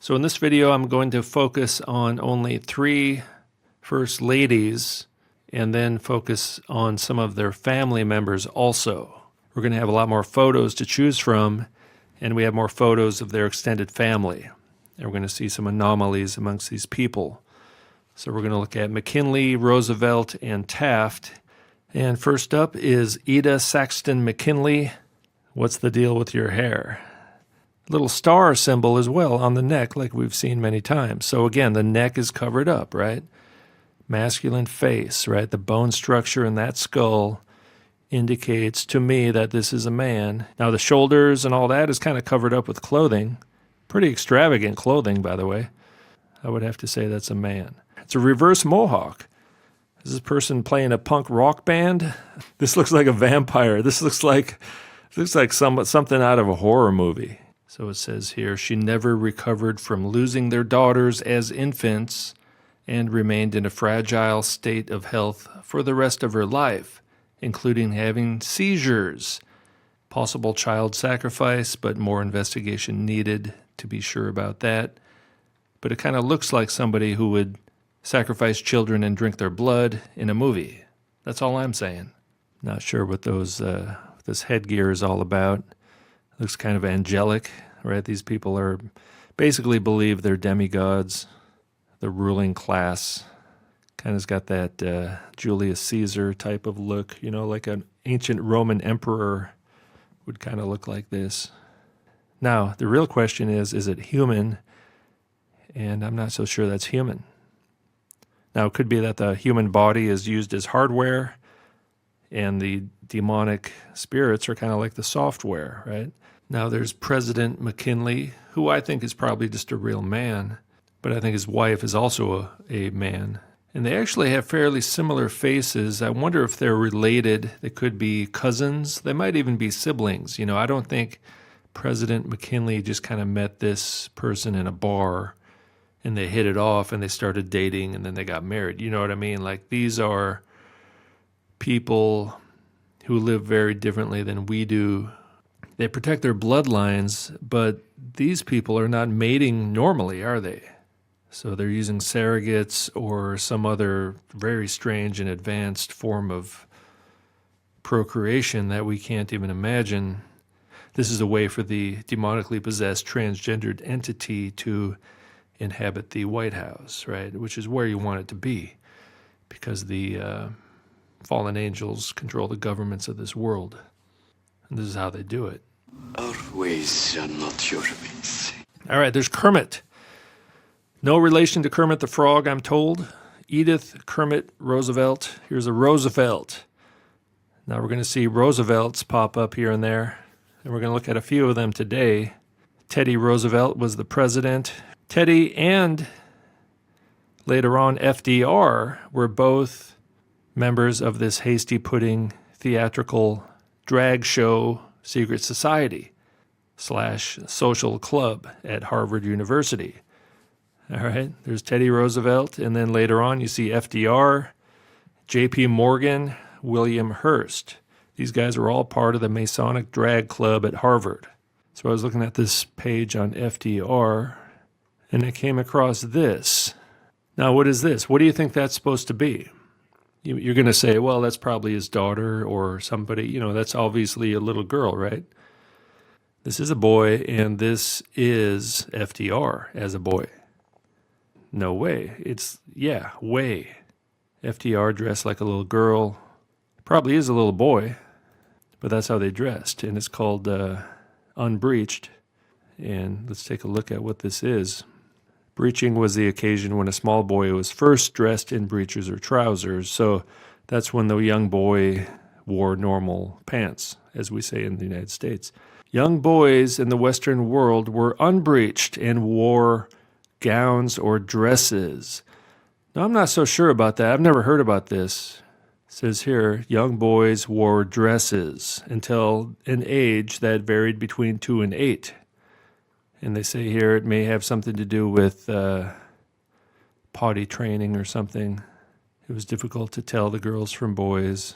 So in this video, I'm going to focus on only 3 first ladies and then focus on some of their family members also. We're going to have a lot more photos to choose from, and we have more photos of their extended family. And we're going to see some anomalies amongst these people. So we're going to look at McKinley, Roosevelt, and Taft. And first up is Ida Saxton McKinley. What's the deal with your hair? Little star symbol as well on the neck, like we've seen many times. So again, the neck is covered up, right? Masculine face, right? The bone structure in that skull indicates to me that this is a man. Now the shoulders and all that is kind of covered up with clothing. Pretty extravagant clothing, by the way. I would have to say that's a man. It's a reverse mohawk. Is this person playing a punk rock band? This looks like a vampire. This looks like something out of a horror movie. So it says here, she never recovered from losing their daughters as infants and remained in a fragile state of health for the rest of her life, including having seizures. Possible child sacrifice, but more investigation needed to be sure about that. But it kind of looks like somebody who would sacrifice children and drink their blood in a movie. That's all I'm saying. Not sure what this headgear is all about. Looks kind of angelic, right? These people are basically believe they're demigods, the ruling class. Kind of's got that Julius Caesar type of look, you know, like an ancient Roman emperor would kind of look like this. Now, the real question is it human? And I'm not so sure that's human. Now, it could be that the human body is used as hardware and the demonic spirits are kind of like the software, right? Now, there's President McKinley, who I think is probably just a real man, but I think his wife is also a man. And they actually have fairly similar faces. I wonder if they're related. They could be cousins. They might even be siblings. You know, I don't think President McKinley just kind of met this person in a bar and they hit it off and they started dating and then they got married. You know what I mean? Like, these are people who live very differently than we do. They protect their bloodlines, but these people are not mating normally, are they? So they're using surrogates or some other very strange and advanced form of procreation that we can't even imagine. This is a way for the demonically possessed transgendered entity to inhabit the White House, right? Which is where you want it to be, because the fallen angels control the governments of this world. And this is how they do it. Our ways are not your ways. All right, there's Kermit. No relation to Kermit the Frog, I'm told. Edith Kermit Roosevelt. Here's a Roosevelt. Now we're going to see Roosevelts pop up here and there, and we're going to look at a few of them today. Teddy Roosevelt was the president. Teddy and later on FDR were both members of this hasty pudding theatrical drag show secret society / social club at Harvard University. All right, there's Teddy Roosevelt, and then later on you see FDR, J.P. Morgan, William Hearst. These guys are all part of the Masonic drag club at Harvard. So I was looking at this page on FDR, and I came across this. Now, what is this? What do you think that's supposed to be? You're going to say, well, that's probably his daughter or somebody. You know, that's obviously a little girl, right? This is a boy, and this is FDR as a boy. No way. Way. FDR dressed like a little girl. Probably is a little boy, but that's how they dressed. And it's called unbreeched. And let's take a look at what this is. Breeching was the occasion when a small boy was first dressed in breeches or trousers. So that's when the young boy wore normal pants, as we say in the United States. Young boys in the Western world were unbreeched and wore gowns or dresses. Now, I'm not so sure about that. I've never heard about this. It says here, young boys wore dresses until an age that varied between 2 and 8. And they say here it may have something to do with potty training or something. It was difficult to tell the girls from boys.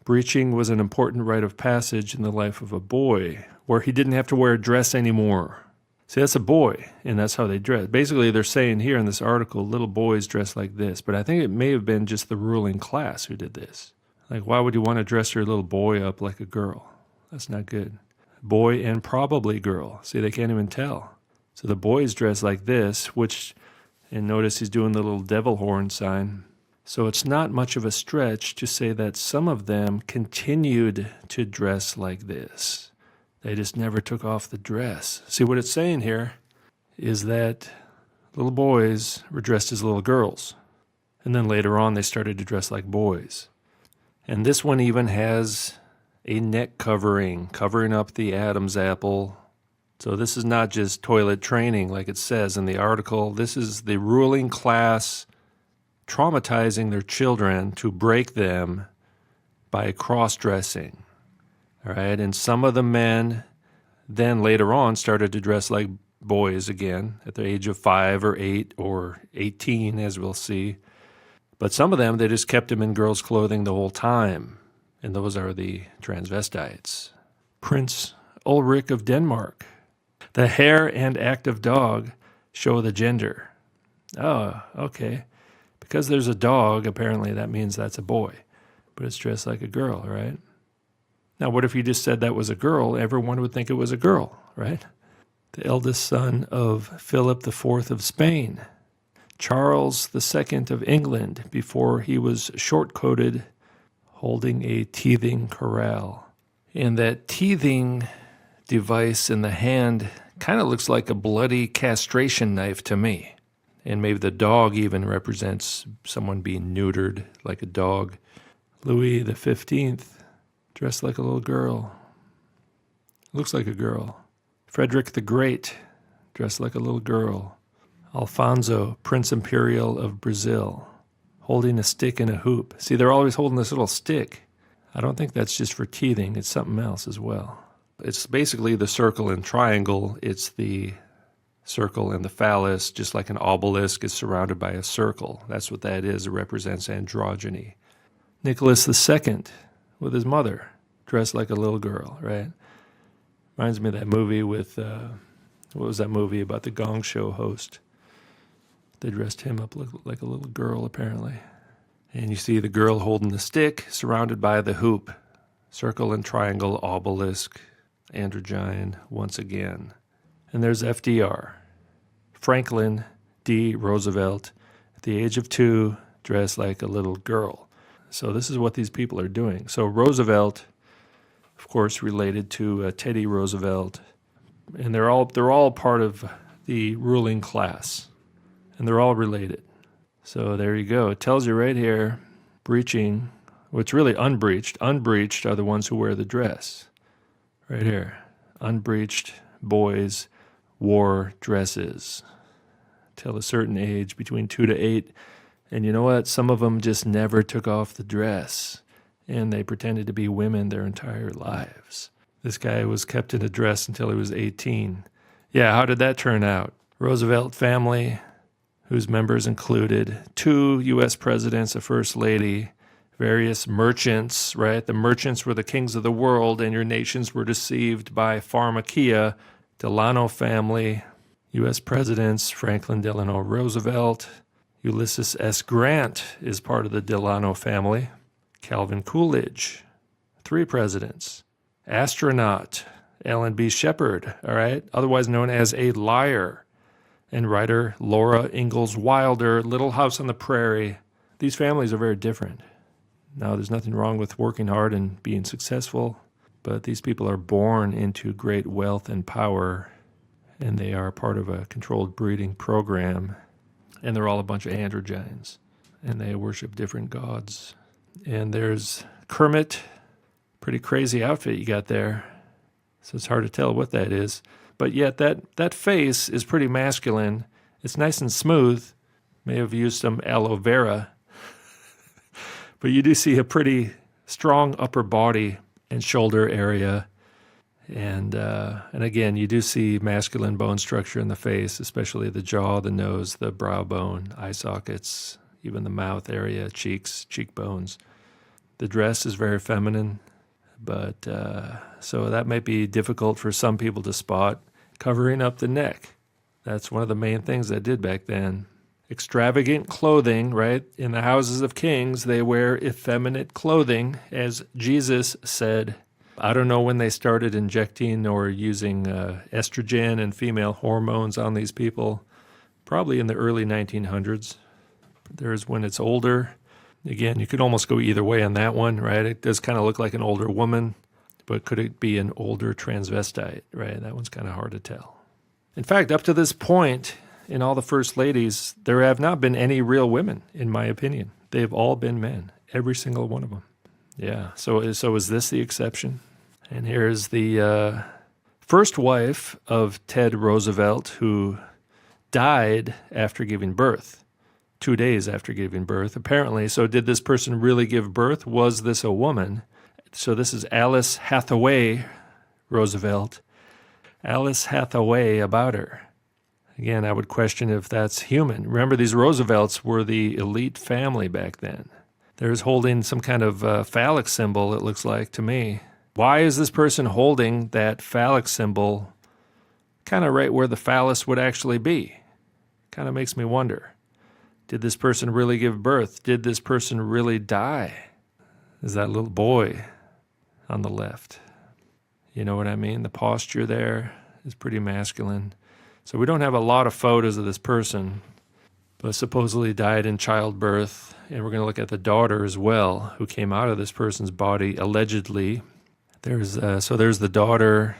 Breeching was an important rite of passage in the life of a boy, where he didn't have to wear a dress anymore. See, that's a boy, and that's how they dress. Basically, they're saying here in this article, little boys dress like this. But I think it may have been just the ruling class who did this. Like, why would you want to dress your little boy up like a girl? That's not good. Boy and probably girl. See, they can't even tell. So the boys dress like this, and notice he's doing the little devil horn sign. So it's not much of a stretch to say that some of them continued to dress like this. They just never took off the dress. See, what it's saying here is that little boys were dressed as little girls. And then later on, they started to dress like boys. And this one even has a neck covering up the Adam's apple. So this is not just toilet training like it says in the article. This is the ruling class traumatizing their children to break them by cross-dressing. All right, and some of the men then later on started to dress like boys again at the age of 5 or 8 or 18, as we'll see. But some of them, they just kept them in girls' clothing the whole time. And those are the transvestites. Prince Ulrich of Denmark. The hair and active dog show the gender. Oh, okay. Because there's a dog, apparently that means that's a boy. But it's dressed like a girl, right? Now, what if you just said that was a girl? Everyone would think it was a girl, right? The eldest son of Philip IV of Spain. Charles II of England, before he was short-coated, holding a teething corral. And that teething device in the hand kind of looks like a bloody castration knife to me. And maybe the dog even represents someone being neutered like a dog. Louis XV, dressed like a little girl. Looks like a girl. Frederick the Great, dressed like a little girl. Alfonso, Prince Imperial of Brazil, holding a stick and a hoop. See, they're always holding this little stick. I don't think that's just for teething. It's something else as well. It's basically the circle and triangle. It's the circle and the phallus, just like an obelisk is surrounded by a circle. That's what that is. It represents androgyny. Nicholas II with his mother, dressed like a little girl, right? Reminds me of that movie with, what was that movie about the Gong Show host? They dressed him up like a little girl, apparently. And you see the girl holding the stick, surrounded by the hoop. Circle and triangle, obelisk, androgyne, once again. And there's FDR. Franklin D. Roosevelt, at the age of 2, dressed like a little girl. So this is what these people are doing. So Roosevelt, of course, related to Teddy Roosevelt. And they're all part of the ruling class. And they're all related. So there you go. It tells you right here, breeching, well, it's really unbreeched. Unbreeched are the ones who wear the dress. Right here. Unbreeched boys wore dresses till a certain age, between 2 to 8. And you know what? Some of them just never took off the dress. And they pretended to be women their entire lives. This guy was kept in a dress until he was 18. Yeah, how did that turn out? Roosevelt family, whose members included 2 U.S. presidents, a first lady, various merchants, right? The merchants were the kings of the world, and your nations were deceived by pharmakia. Delano family, U.S. presidents, Franklin Delano Roosevelt. Ulysses S. Grant is part of the Delano family. Calvin Coolidge, 3 presidents. Astronaut, Ellen B. Shepard, all right, otherwise known as a liar. And writer Laura Ingalls Wilder, Little House on the Prairie. These families are very different. Now, there's nothing wrong with working hard and being successful, but these people are born into great wealth and power, and they are part of a controlled breeding program, and they're all a bunch of androgynes, and they worship different gods. And there's Kermit, pretty crazy outfit you got there, so it's hard to tell what that is. But yet that face is pretty masculine. It's nice and smooth. May have used some aloe vera. But you do see a pretty strong upper body and shoulder area. And again, you do see masculine bone structure in the face, especially the jaw, the nose, the brow bone, eye sockets, even the mouth area, cheeks, cheekbones. The dress is very feminine. But so that might be difficult for some people to spot. covering up the neck. That's one of the main things they did back then. Extravagant clothing, right? In the houses of kings, they wear effeminate clothing, as Jesus said. I don't know when they started injecting or using estrogen and female hormones on these people. Probably in the early 1900s. There's when it's older. Again, you could almost go either way on that one, right? It does kind of look like an older woman, but could it be an older transvestite, right? That one's kind of hard to tell. In fact, up to this point, in all the first ladies, there have not been any real women, in my opinion. They've all been men, every single one of them. Yeah, so is this the exception? And here's the first wife of Ted Roosevelt, who died after giving birth, 2 days after giving birth, apparently. So did this person really give birth? Was this a woman? So this is Alice Hathaway Roosevelt. Alice Hathaway about her. Again, I would question if that's human. Remember, these Roosevelts were the elite family back then. There's holding some kind of phallic symbol, it looks like to me. Why is this person holding that phallic symbol kind of right where the phallus would actually be? Kind of makes me wonder. Did this person really give birth? Did this person really die? Is that little boy on the left? You know what I mean? The posture there is pretty masculine. So we don't have a lot of photos of this person, but supposedly died in childbirth. And we're going to look at the daughter as well, who came out of this person's body, allegedly. There's the daughter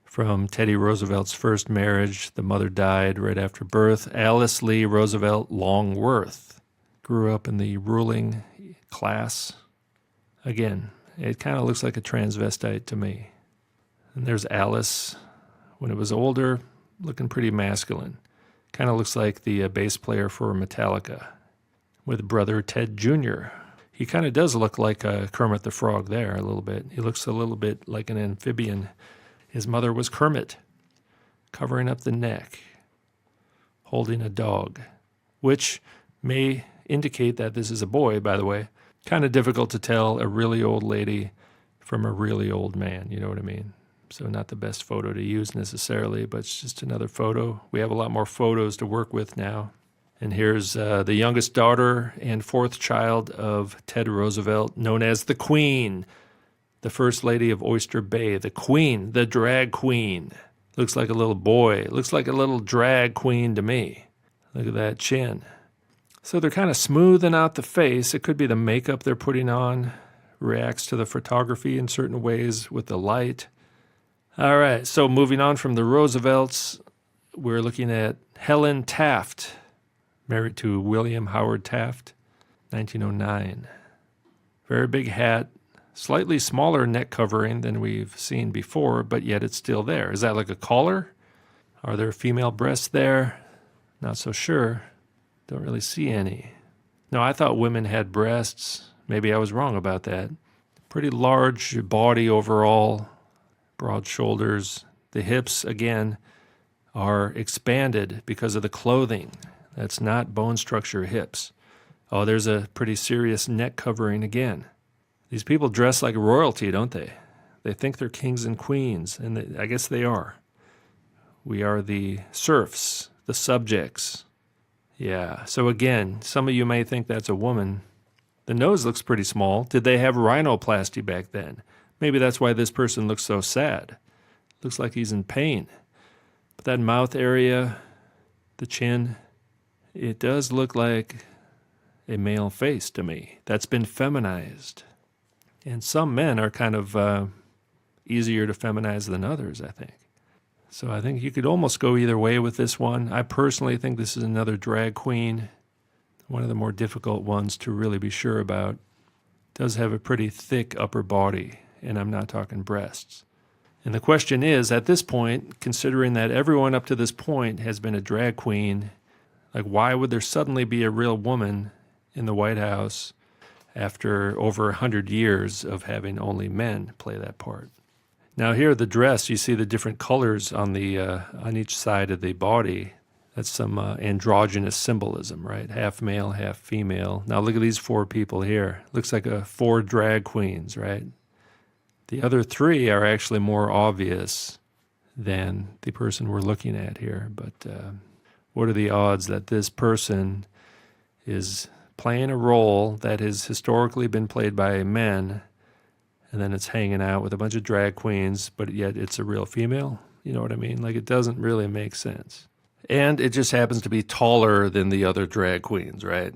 from Teddy Roosevelt's first marriage. The mother died right after birth. Alice Lee Roosevelt Longworth grew up in the ruling class. Again, it kind of looks like a transvestite to me. And there's Alice when it was older, looking pretty masculine. Kind of looks like the bass player for Metallica with brother Ted Jr. He kind of does look like Kermit the Frog there a little bit. He looks a little bit like an amphibian. His mother was Kermit, covering up the neck, holding a dog, which may indicate that this is a boy, by the way. Kind of difficult to tell a really old lady from a really old man, you know what I mean? So not the best photo to use necessarily, but it's just another photo. We have a lot more photos to work with now. And here's the youngest daughter and fourth child of Ted Roosevelt, known as the Queen, the First Lady of Oyster Bay, the Queen, the drag queen. Looks like a little boy. Looks like a little drag queen to me. Look at that chin. So they're kind of smoothing out the face. It could be the makeup they're putting on, reacts to the photography in certain ways with the light. All right, so moving on from the Roosevelts, we're looking at Helen Taft, married to William Howard Taft, 1909. Very big hat, slightly smaller neck covering than we've seen before, but yet it's still there. Is that like a collar? Are there female breasts there? Not so sure. Don't really see any. No, I thought women had breasts. Maybe I was wrong about that. Pretty large body overall, broad shoulders. The hips, again, are expanded because of the clothing. That's not bone structure hips. Oh, there's a pretty serious neck covering again. These people dress like royalty, don't they? They think they're kings and queens, and I guess they are. We are the serfs, the subjects. Yeah, so again, some of you may think that's a woman. The nose looks pretty small. Did they have rhinoplasty back then? Maybe that's why this person looks so sad. Looks like he's in pain. But that mouth area, the chin, it does look like a male face to me. That's been feminized. And some men are kind of easier to feminize than others, I think. So I think you could almost go either way with this one. I personally think this is another drag queen, one of the more difficult ones to really be sure about. Does have a pretty thick upper body, and I'm not talking breasts. And the question is, at this point, considering that everyone up to this point has been a drag queen, like why would there suddenly be a real woman in the White House after over 100 years of having only men play that part? Now here, the dress, you see the different colors on each side of the body. That's some androgynous symbolism, right? Half male, half female. Now look at these four people here. Looks like four drag queens, right? The other three are actually more obvious. than the person we're looking at here. But what are the odds that this person is playing a role that has historically been played by men, and then it's hanging out with a bunch of drag queens, but yet it's a real female? You know what I mean? Like, it doesn't really make sense. And it just happens to be taller than the other drag queens, right?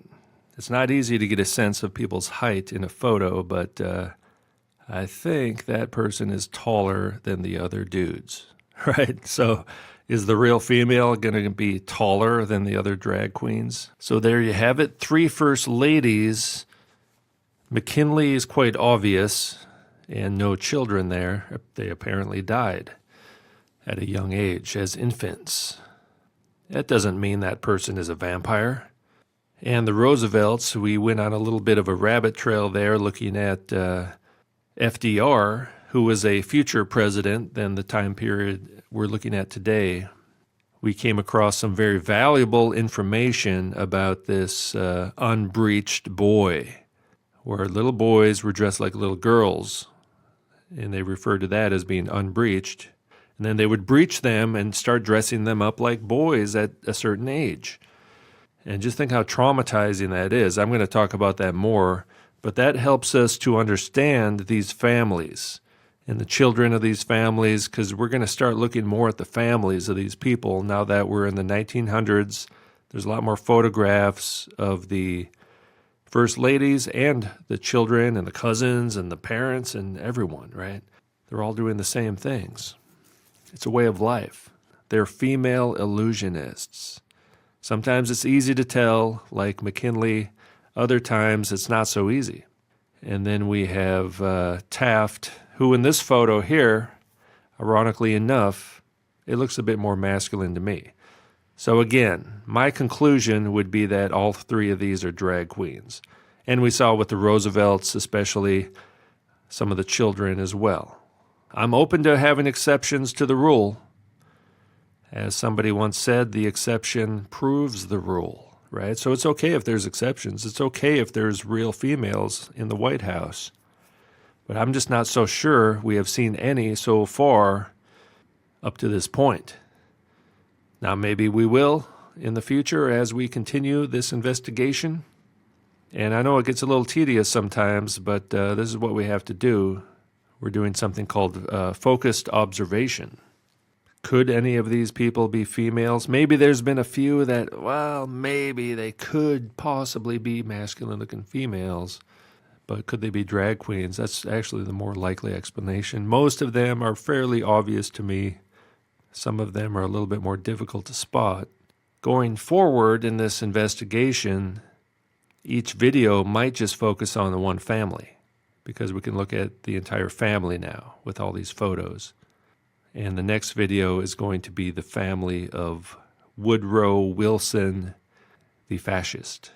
It's not easy to get a sense of people's height in a photo, but I think that person is taller than the other dudes, right? So is the real female going to be taller than the other drag queens? So there you have it. 3 first ladies. McKinley is quite obvious, and no children there. They apparently died at a young age as infants. That doesn't mean that person is a vampire. And the Roosevelts, we went on a little bit of a rabbit trail there looking at FDR, who was a future president than the time period we're looking at today. We came across some very valuable information about this unbreached boy, where little boys were dressed like little girls, and they referred to that as being unbreached. And then they would breach them and start dressing them up like boys at a certain age. And just think how traumatizing that is. I'm going to talk about that more, but that helps us to understand these families and the children of these families, because we're going to start looking more at the families of these people now that we're in the 1900s. There's a lot more photographs of the first ladies and the children and the cousins and the parents and everyone, right? They're all doing the same things. It's a way of life. They're female illusionists. Sometimes it's easy to tell, like McKinley. Other times it's not so easy. And then we have Taft, who in this photo here, ironically enough, it looks a bit more masculine to me. So again, my conclusion would be that all 3 of these are drag queens. And we saw with the Roosevelts, especially some of the children as well. I'm open to having exceptions to the rule. As somebody once said, the exception proves the rule, right? So it's okay if there's exceptions. It's okay if there's real females in the White House. But I'm just not so sure we have seen any so far up to this point. Now, maybe we will in the future as we continue this investigation. And I know it gets a little tedious sometimes, but this is what we have to do. We're doing something called focused observation. Could any of these people be females? Maybe there's been a few that, well, maybe they could possibly be masculine-looking females, but could they be drag queens? That's actually the more likely explanation. Most of them are fairly obvious to me. Some of them are a little bit more difficult to spot. Going forward in this investigation, each video might just focus on the one family, because we can look at the entire family now with all these photos. And the next video is going to be the family of Woodrow Wilson, the fascist.